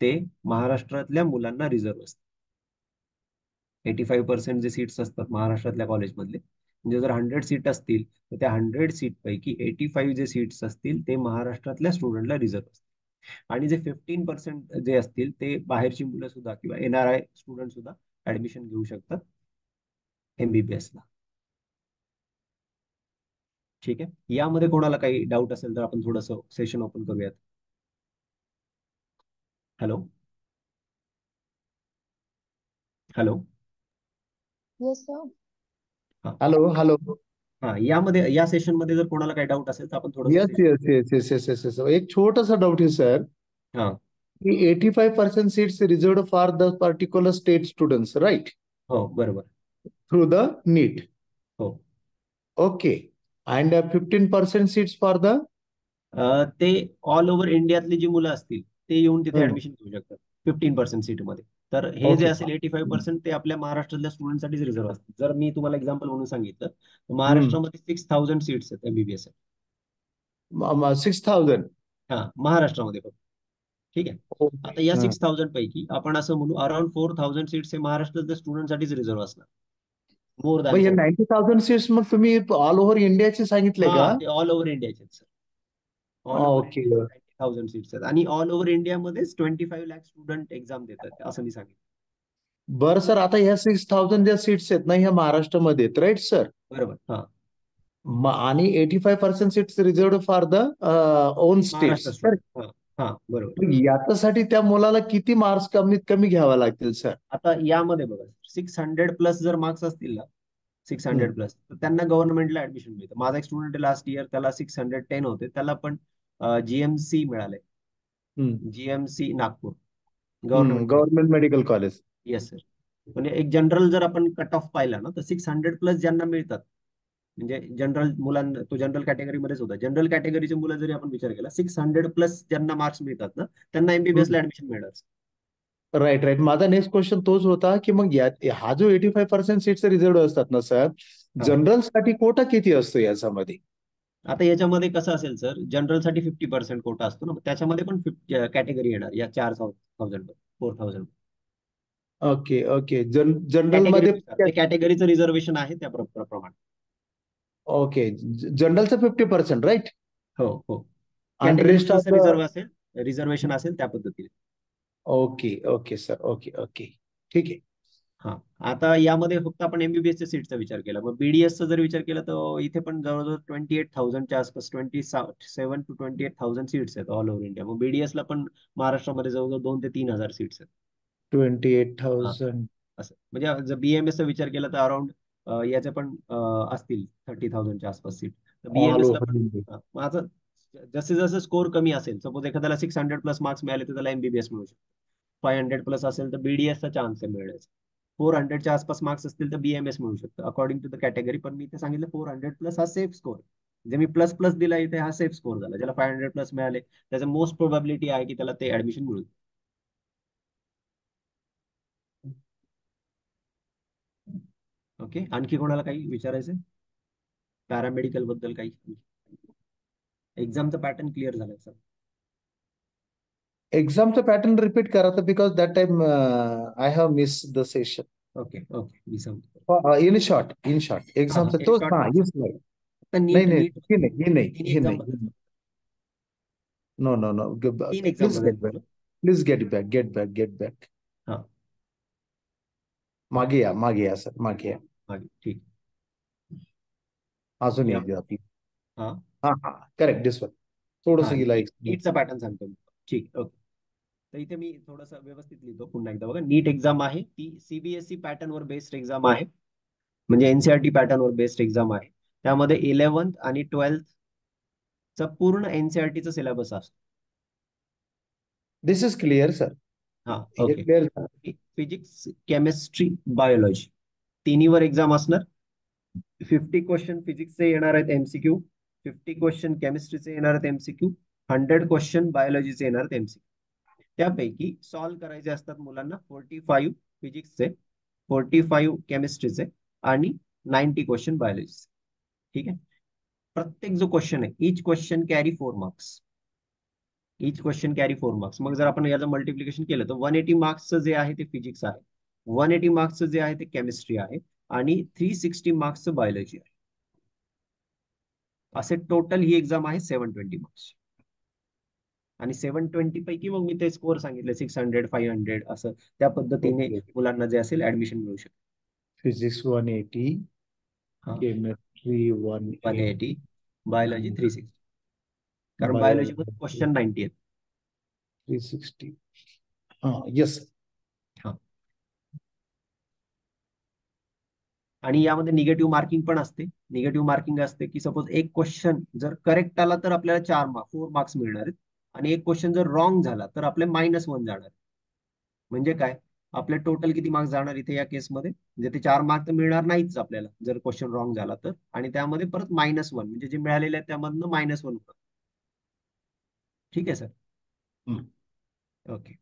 B: ते महाराष्ट्रातल्या मुलांना रिझर्व्ह असतात. 85% जे सीट्स असतात महाराष्ट्रातल्या कॉलेजमधले, म्हणजे जर 100 सीट असतील तर त्या 100 सीट पैकी 85 जे सीट्स असतील ते महाराष्ट्रातल्या स्टुडंटला रिझर्व्ह असतील. आणि जे 15% जे असतील ते बाहेरची मुलं सुद्धा किंवा एनआरआय स्टुडंट सुद्धा ऍडमिशन घेऊ शकतात एमबीबीएस ला. ठीक आहे, यामध्ये कोणाला काही डाऊट असेल तर आपण थोडस सेशन ओपन करूयात. Hello hello.
C: Yes, sir.
B: हा
D: हॅलो हॅलो.
B: हा, यामध्ये या सेशन मध्ये जर कोणाला काही डाऊट असेल तर आपण थोडस
D: yes yes yes yes yes yes yes. एक छोटासा डाऊट आहे सर,
B: हा
D: की 85% seats reserved for the particular state students, right?
B: हो बरोबर.
D: Through the NEET.
B: हो.
D: Okay. And 15% seats for the
B: ते ऑल ओव्हर इंडियातली जी मुलं असतील ते येऊन तिथे
D: हम्म.
B: ऍडमिशन घेऊ शकतात 15% सीटमध्ये. तर हे जे
D: ओके.
B: असेल 85% ते आपल्या महाराष्ट्रातल्या स्टुडंटसाठीच रिझर्व्ह असतात. जर मी तुम्हाला एक्झाम्पल म्हणून सांगितलं तर महाराष्ट्रामध्ये 6000 सीट्स आहेत MBBS.
D: 6000.
B: हा, महाराष्ट्रामध्ये फक्त. ठीक आहे. आता या 6000 पैकी आपण असं म्हणू अराउंड 4000 सीट्स हे महाराष्ट्रातल्या स्टुडंटसाठीच रिझर्व्ह असणार. मोर
D: मग
B: दॅन
D: हे 90,000 सीट्स मग तुम्ही ऑल ओव्हर इंडियाचे सांगितले का?
B: ते ऑल ओव्हर इंडियाचे आहेत sir. All over
D: okay.
B: India 90,000 seats आहेत आणि ऑल ओव्हर इंडियामध्येच 25 लाख स्टुडंट एक्झाम देतात असं मी सांगितलं.
D: बरं सर, आता ह्या 6000 ज्या सीट्स आहेत ना ह्या महाराष्ट्रामध्ये आहेत, राईट सर?
B: बरोबर. हा,
D: आणि 85% seats reserved for the on
B: Maharashtra
D: states.
B: Student. हा हा, बरोबर.
D: याच्यासाठी त्या मुलाला किती मार्क्स कमीत कमी घ्यावा लागतील सर?
B: आता यामध्ये बघा 600+ जर मार्क्स असतील ना, 600+, तर त्यांना गव्हर्नमेंटला ऍडमिशन मिळतं. माझा एक स्टुडंट लास्ट इयर त्याला 610 होते, त्याला पण GMC मिळाले. GMC Nagpur
D: government medical college.
B: Yes sir. म्हणजे एक जनरल जर आपण कट ऑफ पाहिला ना तर 600+ ज्यांना मिळतात, म्हणजे जनरल मुलांना, तो जनरल कॅटेगरीमध्येच होता. जनरल कॅटेगरीचे मुलं जरी आपण विचार केला 600+ ज्यांना मार्क्स मिळतात ना त्यांना MBBS ला ऍडमिशन मिळणार.
D: Right right. माझा नेक्स्ट क्वेश्चन तोच होता की मग हा जो 85% सीट्स रिझर्व्ड असतात ना सर, जनरल साठी कोटा किती असतो याच्यामध्ये?
B: आता याच्यामध्ये कसं असेल सर, जनरलसाठी 50% कोटा असतो ना, त्याच्यामध्ये पण कॅटेगरी येणार या 4000 4000.
D: Okay okay. जनरल मध्ये
B: कॅटेगरीचं रिझर्वेशन आहे त्या प्रमाणे.
D: ओके. जनरलचं 50%, राईट?
B: हो हो.
D: आणि
B: कॅटेगरी
D: रेस्ट
B: जसं
D: ऑफ
B: रिझर्वेशन असेल त्या पद्धतीने.
D: Okay okay sir. Okay okay, ठीक आहे.
B: हा, आता यामध्ये फक्त आपण MBBS च्या सीटचा विचार केला. मग BDS चा जर विचार केला तर इथे पण जवळजवळ 28,000 च्या आसपास 27 to 28,000 सीट्स आहेत ऑल ओव्हर इंडिया. मग BDS ला पण महाराष्ट्रामध्ये जवळजवळ 2,000 ते 3,000 सीट्स आहेत.
D: 28,000.
B: असं म्हणजे जर BMS चा विचार केला तर अराउंड याचे पण असतील 30,000 च्या आसपास सीट. तर
D: ऑल
B: BMS ला
D: ओव्हर
B: पण
D: इंडिया.
B: माझं जसे जसे स्कोर कमी असेल, सपोज एखाद्याला 600+ मार्क्स मिळाले तर त्याला MBBS मिळू शकतो. 500+ असेल तर BDS चा चान्स आहे मिळण्याचा. 400 च्या आसपास मार्क्स असतील तर BMS मिळू शकतं अकॉर्डिंग टू द कॅटेगरी. पण मी इथे सांगितलं 400+ हा सेफ स्कोर. म्हणजे मी प्लस प्लस दिला इथे, हा सेफ स्कोर झाला. ज्याला 500+ मिळाले त्याचं मोस्ट प्रोबॅबिलिटी आहे की त्याला ते ऍडमिशन मिळू. ओके, आणखी कोणाला काही विचारायचं पॅरामेडिकल बद्दल? काही एक्झामचं पॅटर्न क्लिअर झालं सर?
D: एक्झामचं पॅटर्न रिपीट करा तर, because that time I have miss the session.
B: Okay okay, मी सांगतो.
D: इन शॉर्ट एक्झामचं तोच. नाही
B: नीट
D: नाही,
B: नीट
D: हे नाही, हे नाही,
B: तीन
D: हे
B: एक्झाम
D: नाही. नो नो नो,
B: तीन एक्झाम
D: प्लीज गेट बॅक,
B: बद्दल.
D: Please get back.
B: हा,
D: मागे या सर, मागे या.
B: मागे. ठीक.
D: अजून
B: या.
D: एक आपली.
B: हा
D: हा हा, करेक्ट. दिस वन थोडस गेला.
B: नीटचा पॅटर्न सांगतो मी. ठीक. ओके, तर इथे मी थोडस व्यवस्थित लिहितो पुन्हा एकदा बघा. नीट एक्झाम आहे ती CBSE pattern were based exam आहे. म्हणजे NCERT pattern were based exam आहे. त्यामध्ये 11th आणि 12th चा पूर्ण NCERT चा सिलेबस असतो.
D: This is clear sir.
B: हा,
D: हे
B: okay.
D: Clear.
B: Physics, chemistry, biology तिन्हीवर एक्झाम असणार. 50 क्वेश्चन फिजिक्सचे येणार आहेत MCQ, 50 क्वेश्चन केमिस्ट्रीचे येणार आहेत MCQ, 100 क्वेश्चन बायोलॉजीचे येणार आहेत MCQ. त्यापैकी सॉल्व्ह करायचे असतात मुलांना 45 फिजिक्सचे, 45 केमिस्ट्रीचे आणि 90 क्वेश्चन बायोलॉजीचे. ठीक आहे. प्रत्येक जो क्वेश्चन आहे, इच क्वेश्चन कॅरी 4 मार्क्स. मग जर आपण याचं मल्टिप्लिकेशन केलं तर 180 मार्क्सचं जे आहे ते फिजिक्स आहे, 180 मार्क्सचं जे आहे ते केमिस्ट्री आहे आणि 360 मार्क्सचं बायोलॉजी आहे. असे टोटल ही एक्झाम आहे 720 मार्क्स. आणि 720 पैकी मग मी ते स्कोर सांगितले 600, 500 असं त्या पद्धतीने मुलांना जे असेल ऍडमिशन मिळू शकते.
D: Physics 180, chemistry
B: 180, biology 360. कारण बायोलॉजी मध्ये क्वेश्चन 90 आहेत.
D: 360. येस.
B: आणि यामध्ये निगेटिव्ह मार्किंग पण असते. निगेटिव्ह मार्किंग असते की सपोज एक क्वेश्चन जर करेक्ट आला तर आपल्याला 4 मार्क्स मिळणार आहेत आणि एक क्वेश्चन जर रॉंग झाला तर आपले -1 जाणार. म्हणजे काय, आपले टोटल किती मार्क्स जाणार इथे या केसमध्ये? म्हणजे ते 4 मार्क तर मिळणार नाहीच आपल्याला जर क्वेश्चन रॉंग झाला तर. आणि त्यामध्ये परत -1 म्हणजे जे मिळालेले आहेत त्यामधनं -1 होतं. ठीक आहे सर. ओके.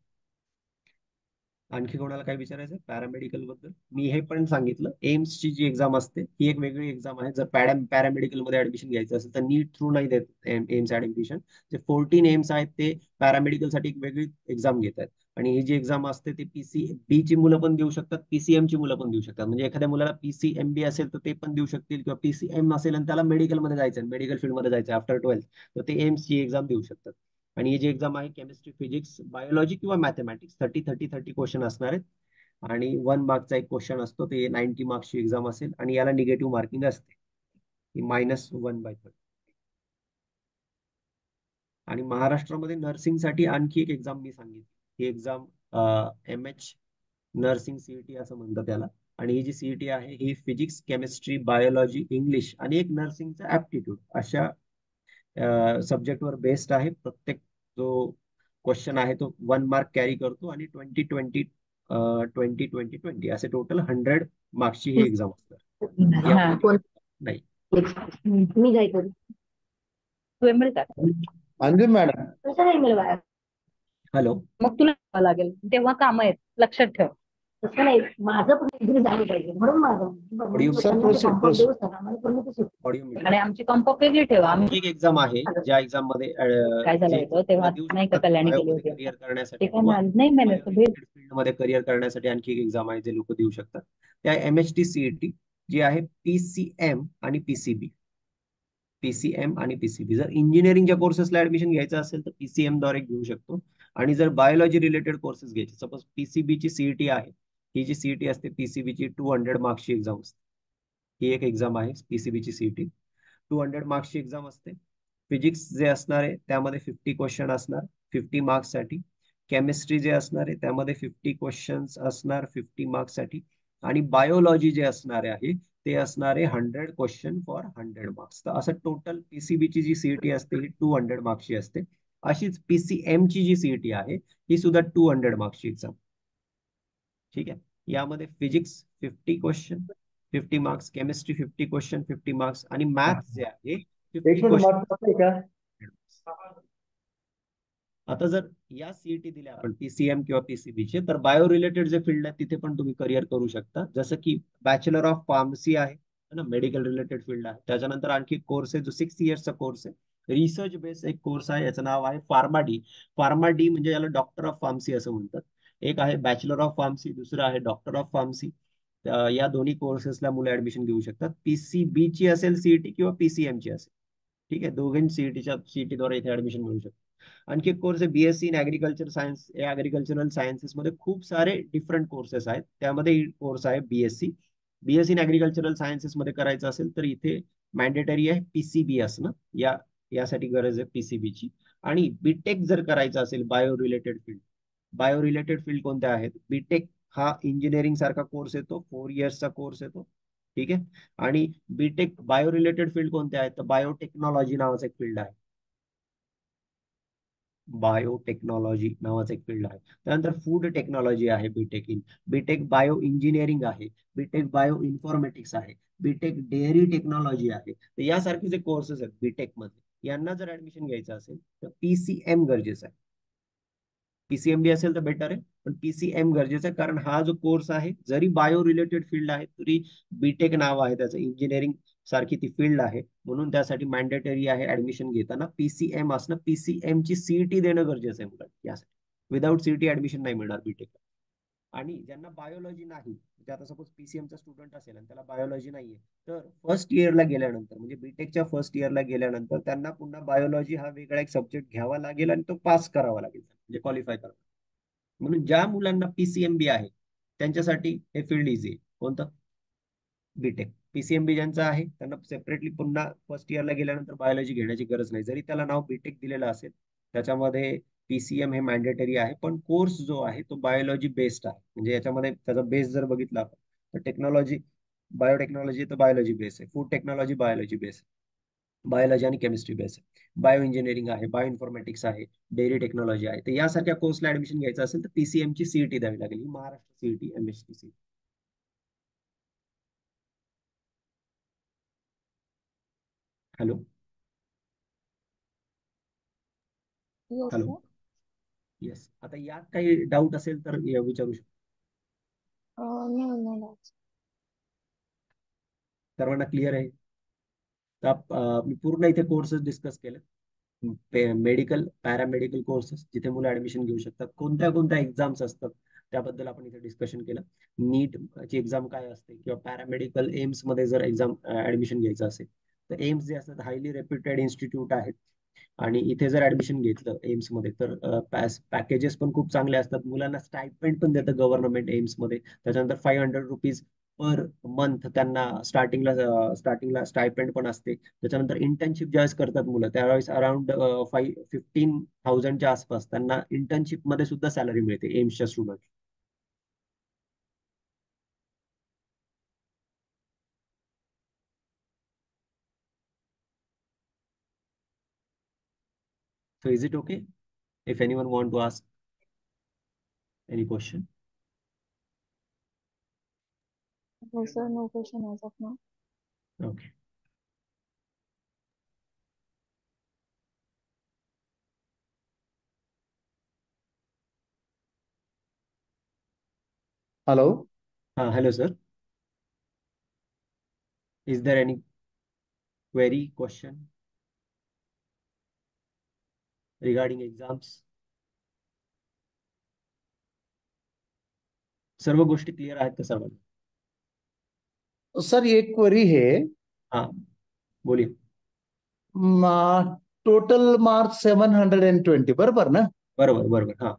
B: आणखी कोणाला काय विचारायचं पॅरामेडिकल बद्दल? मी हे पण सांगितलं, एम्स ची जी एक्झाम असते ही एक वेगळी एक्झाम आहे. जर पॅरामेडिकल मध्ये ऍडमिशन घ्यायचं असेल तर नीट थ्रू नाही देत एम्स ऍडमिशन. जे 14 एम्स आहेत ते पॅरामेडिकल साठी एक वेगळी एक्झाम घेत आहेत. आणि ही जी एक्झाम असते ती PCB ची मुलं पण देऊ शकतात, PCM ची मुलं पण देऊ शकतात. म्हणजे एखाद्या मुलाला PCMB असेल तर ते पण देऊ शकतील, किंवा PCM असेल आणि त्याला मेडिकल मध्ये जायचं, मेडिकल फील्ड मध्ये जायचं आफ्टर 12th, तर ते एम्स ची एक्झाम देऊ शकतात. आणि ही जी एक्झाम आहे केमिस्ट्री, फिजिक्स, बायोलॉजी किंवा मॅथमॅटिक्स 30-30-30 क्वेश्चन असणार आहेत. आणि 1 मार्कचा एक क्वेश्चन असतो, ते 90 मार्क्सची एक्झाम असेल आणि याला निगेटिव्ह मार्किंग असते, -1/30. आणि महाराष्ट्रामध्ये नर्सिंगसाठी आणखी एक एक्झाम मी सांगितली, ही एक्झाम MH नर्सिंग CET असं म्हणतात त्याला. आणि ही जी CET आहे ही फिजिक्स, केमिस्ट्री, बायोलॉजी, इंग्लिश आणि एक नर्सिंगचा ऍप्टिट्यूड अशा सब्जेक्टवर बेस्ड आहे. प्रत्येक जो क्वेश्चन आहे तो 1 मार्क कॅरी करतो, आणि 20-20-20-20-20 असे टोटल 100 मार्क्सची ही एक्झाम असतात. यामध्ये नाही.
A: मी काय करू? तू ML का?
D: अंजुम मॅडम,
A: कसं नाही मिळवाय?
B: हॅलो.
A: मग तुला करावं लागेल तेव्हा काम आहेत, लक्षात ठेव. तसं नाही, माझं पण डिग्री झाली पाहिजे म्हणून
B: ऑडिओ
D: सर
B: ऑडिओ मीडियम.
A: आणि आमची कंपॉक वेगळी ठेवा. आम्ही
B: एक एक्झाम आहे ज्या एक्झाम मध्ये
A: काय झालं
B: जे
A: होतं तेव्हा
B: देऊ
A: नाही का
B: शकतात
A: कल्याणी केली
B: बायोमध्ये
A: होती
B: करिअर करण्यासाठी,
A: ते काय
B: किंवा
A: नाही मेहनत
B: बायोरिलेटेड फील्ड मध्ये करिअर करण्यासाठी आणखी एक एक्झाम आहे जे लोक देऊ शकतात. त्या MHT CET जी आहे PCM आणि PCB. जर इंजिनिअरिंगच्या कोर्सेसला ऍडमिशन घ्यायचं असेल तर PCM द्वारे घेऊ शकतो. आणि जर बायोलॉजी रिलेटेड कोर्सेस घ्यायचे, सपोज PCB ची CET आहे, ही जी CET असते PCB ची 200 मार्क्सची एक्झाम असते. ही एक एक्झाम आहे PCB ची CET, 200 मार्क्सची एक्झाम असते. फिजिक्स जे असणार आहे त्यामध्ये 50 क्वेश्चन असणार 50 मार्क्स साठी. केमिस्ट्री जे असणार आहे त्यामध्ये 50 क्वेश्चन्स असणार 50 मार्क्स साठी. आणि बायोलॉजी जे असणार आहे ते असणारे 100 क्वेश्चन फॉर 100 मार्क्स. तर असं टोटल PCB ची जी CET असते ही 200 मार्क्सची असते. अशीच PCM ची जी CET आहे ही सुद्धा 200 मार्क्सची एक्झाम. ठीक आहे. यामध्ये physics 50 question 50 marks, chemistry 50 question 50 marks, आणि मॅथ जे आहे 50
D: एक मिनिट
B: क्वेश्चन.
D: मार्क्स का?
B: आता जर या CET दिल्या आपण PCM किंवा PCB चे, तर बायो रिलेटेड जे फील्ड आहे तिथे पण तुम्ही करिअर करू शकता. जसं की बॅचलर ऑफ फार्मसी आहे ना, मेडिकल रिलेटेड फील्ड आहे. त्याच्यानंतर आणखी कोर्स आहे जो 6 इयर्सचा कोर्स आहे, रिसर्च बेस एक कोर्स आहे, याचं नाव आहे फार्मा डी म्हणजे याला डॉक्टर ऑफ फार्मसी असं म्हणतात. एक आहे बॅचलर ऑफ फार्मसी, दुसरं आहे डॉक्टर ऑफ फार्मसी. या दोन्ही कोर्सेसला मुलं ऍडमिशन घेऊ शकतात. PCB ची असेल CET किंवा PCM ची असेल. ठीक आहे, दोघांची CET द्वारे इथे ऍडमिशन मिळू शकतं. आणखी एक कोर्स आहे BSc इन ऍग्रिकल्चर सायन्स. या ऍग्रिकल्चरल सायन्सेस मध्ये खूप सारे डिफरंट कोर्सेस आहेत. त्यामध्ये कोर्स आहे BSc इन ऍग्रिकल्चरल सायन्सेस मध्ये करायचं असेल तर इथे मॅन्डेटरी आहे PCB असणं. यासाठी गरज आहे PCB ची. आणि बीटेक जर करायचं असेल बायो रिलेटेड फील्ड कोणत्या आहेत? बीटेक हा इंजिनिअरिंग सारखा कोर्स येतो, 4 इयर्सचा कोर्स येतो. ठीक आहे. आणि बीटेक बायो रिलेटेड फील्ड कोणत्या आहेत? तर बायोटेक्नॉलॉजी नावाचं एक फील्ड आहे. बायोटेक्नॉलॉजी नावाचं एक फील्ड आहे. त्यानंतर फूड टेक्नॉलॉजी आहे बीटेक बायो इंजिनिअरिंग आहे, बीटेक बायो इन्फॉर्मेटिक्स आहे, बीटेक डेअरी टेक्नॉलॉजी आहे. तर यासारखे जे कोर्सेस आहेत बीटेक मध्ये, यांना जर ऍडमिशन घ्यायचं असेल तर PCM गरजेचं आहे. PCMB असेल तर बेटर आहे, पण PCM गरजेचं आहे. कारण हा जो कोर्स आहे जरी बायो रिलेटेड फील्ड आहे तरी बीटेक नाव आहे त्याचं, इंजिनिअरिंग सारखी ती फील्ड आहे, म्हणून त्यासाठी मॅन्डेटरी आहे ऍडमिशन घेताना PCM असणं. PCM ची CET देणं गरजेचं आहे मुलांनी यासाठी. विदाऊट CET ऍडमिशन नाही मिळणार बीटेक. आणि ज्यांना बायोलॉजी नाही, म्हणजे आता सपोज PCM चा स्टुडंट असेल आणि त्याला बायोलॉजी नाहीये, तर फर्स्ट इयरला गेल्यानंतर म्हणजे बीटेकच्या फर्स्ट इयरला गेल्यानंतर त्यांना पुन्हा बायोलॉजी हा वेगळा एक सब्जेक्ट घ्यावा लागेल आणि तो पास करावा लागेल, म्हणजे क्वालिफाय करावा. म्हणून ज्या मुलांना PCMB आहे त्यांच्यासाठी हे फील्ड इझी आहे. कोणतं? बीटेक. PCMB ज्यांचं आहे त्यांना सेपरेटली पुन्हा फर्स्ट इयरला गेल्यानंतर बायोलॉजी घेण्याची गरज नाही. जरी त्याला नाव बीटेक दिलेलं असेल त्याच्यामध्ये PCM हे मॅन्डेटरी आहे, पण कोर्स जो आहे तो बायोलॉजी बेस्ड आहे. म्हणजे याच्यामध्ये त्याचा बेस जर बघितला आपण तर टेक्नॉलॉजी, बायोटेक्नॉलॉजी तर बायोलॉजी बेस आहे, फूड टेक्नॉलॉजी बायोलॉजी बेस आहे, बायोलॉजी आणि केमिस्ट्री बेस आहे, बायो इंजिनिअरिंग आहे, बायो इन्फॉर्मेटिक्स आहे, डेअरी टेक्नॉलॉजी आहे. तर यासारख्या कोर्सला ऍडमिशन घ्यायचं असेल तर PCM ची CET द्यावी लागेल, ही Maharashtra CET MHT. Hello.
C: Yes,
B: hello.
C: sir.
B: Yes. आता यात काही डाऊट असेल तर विचारू शकतो.
C: No, no.
B: सर्वांना क्लिअर आहे? तर मी पूर्ण इथे कोर्सेस डिस्कस केले. मेडिकल, पॅरामेडिकल कोर्सेस जिथे मुलं ऍडमिशन घेऊ शकतात, कोणत्या कोणत्या एक्झाम्स असतात त्याबद्दल आपण इथे डिस्कशन केलं. नीट ची एक्झाम काय असते, किंवा पॅरामेडिकल एम्स मध्ये जर एक्झाम ऍडमिशन घ्यायचं असेल तर एम्स जे असतात हायली रेप्युटेड इन्स्टिट्यूट आहेत, आणि इथे जर ऍडमिशन घेतलं एम्स मध्ये तर पॅकेजेस पण खूप चांगले असतात. मुलांना स्टायपेंड पण देतं गव्हर्नमेंट एम्स मध्ये. त्याच्यानंतर ₹500 पर मंथ त्यांना स्टार्टिंगला स्टायपेंड पण असते. त्याच्यानंतर इंटर्नशिप ज्यावेळेस करतात मुलं त्यावेळेस अराउंड 15,000च्या आसपास त्यांना इंटर्नशिप मध्ये सुद्धा सॅलरी मिळते एम्सच्या student. So is it okay if anyone want to ask any question?
C: No, sir, no question as of now.
B: Okay.
D: Hello.
B: Hello, sir. Is there any query, question regarding exams? सर्व गोष्टी clear आहेत का सर्वांना?
D: Sir एक query है.
B: हाँ, बोलिए.
D: Total marks 720 बरोबर ना?
B: बरोबर बरोबर. हाँ,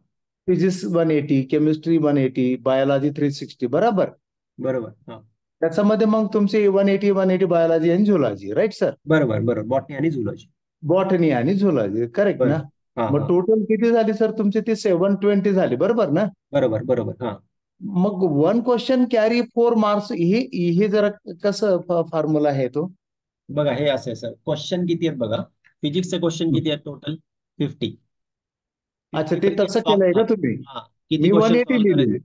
D: फिजिक्स 180, केमिस्ट्री 180, बायोलॉजी 360 बरोबर.
B: बरोबर. हाँ,
D: त्याच्यामध्ये मग तुमचे 180 बायोलॉजी आणि झुलॉजी, राईट सर?
B: बरोबर बरोबर. बॉटनी आणि झुलॉजी.
D: बॉटनी आणि झुलॉजी, करेक्ट ना?
B: बरोबर. हाँ
D: मग
B: हाँ,
D: टोटल किती झाली सर तुमची? ती 720 झाली बरोबर ना?
B: बरोबर बरोबर. हाँ,
D: मग 1 क्वेश्चन कॅरी 4 मार्क्स, हे जरा कसं फॉर्म्युला आहे तो?
B: बघा हे असं आहे सर. क्वेश्चन किती आहेत बघा. फिजिक्सचे क्वेश्चन किती आहेत टोटल? 50.
D: अच्छा,
B: 50
D: ते
B: पैकी
D: तसं केलंय का तुम्ही?
B: हा, किती
D: मी
B: क्वेश्चन
D: 180
B: सॉल्व्ह करायचे?
D: लिहिली.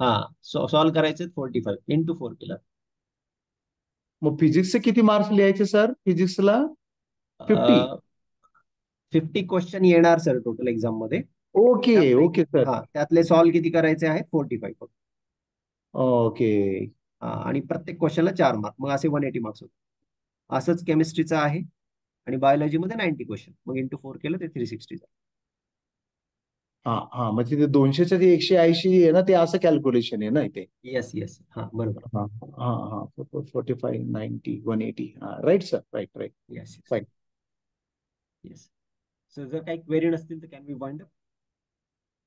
B: हा, सॉल्व्ह करायचे 45 इंटू 4 केलं.
D: मग फिजिक्सचे किती मार्क्स लिहायचे सर? फिजिक्सला 50.
B: 50 क्वेश्चन येणार सर टोटल एक्झाम मध्ये.
D: Okay okay sir.
B: हा, त्यातले सॉल्व्ह किती करायचे आहेत? 45 फक्त.
D: ओके.
B: आणि प्रत्येक क्वेश्चनला 4 मार्क, मग असे 180 मार्क्स होते. असंच केमिस्ट्रीचं आहे. आणि बायोलॉजी मध्ये 90 क्वेश्चन, मग इंटू 4 केलं ते 360.
D: हा हा, म्हणजे ते 200च्या ते 180 आहे ना, ते असं कॅल्क्युलेशन आहे ना इथे?
B: Yes yes. हा, बरोबर.
D: हा हा हा, 45, 90, 180. हा, right sir, right right.
B: Yes
D: fine.
B: Yes. Sir जर काही क्वेरी नसतील तर can we wind up?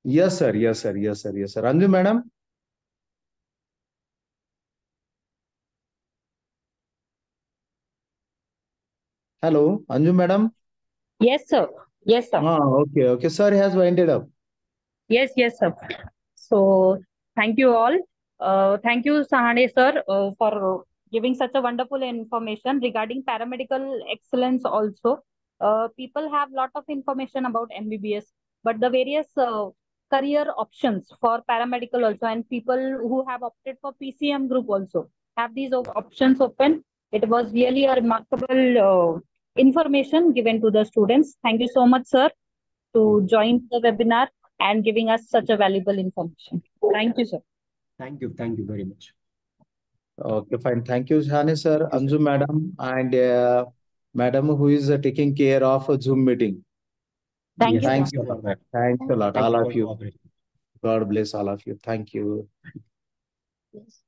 D: Yes sir, yes sir, yes sir, yes sir. Anju madam. Hello Anju madam.
A: Yes, sir. Yes, sir.
D: हा, okay okay. Sir has winded up.
A: Yes, yes, sir. So, thank you all. Thank you, Sahane sir, for giving such a wonderful information regarding paramedical excellence also. People have lot of information about MBBS, but the various career options for paramedical also, and people who have opted for PCM group also have these options open. It was really a remarkable information given to the students. Thank you so much, sir, to join the webinar and giving us such a valuable information. Thank you, sir.
B: Thank you very much.
D: Okay, fine. Thank you, Shane sir,
B: Thank you,
D: Anju
B: sir.
D: madam, and madam who is taking care of Zoom meeting.
A: Thank
B: Yes,
A: you,
D: Thanks
B: thank you
D: a
B: for
D: lot.
B: that.
D: Thanks a lot,
B: Thank
D: all
B: you
D: of
B: for
D: you.
B: cooperating.
D: God bless all of you. Thank you.
C: Yes.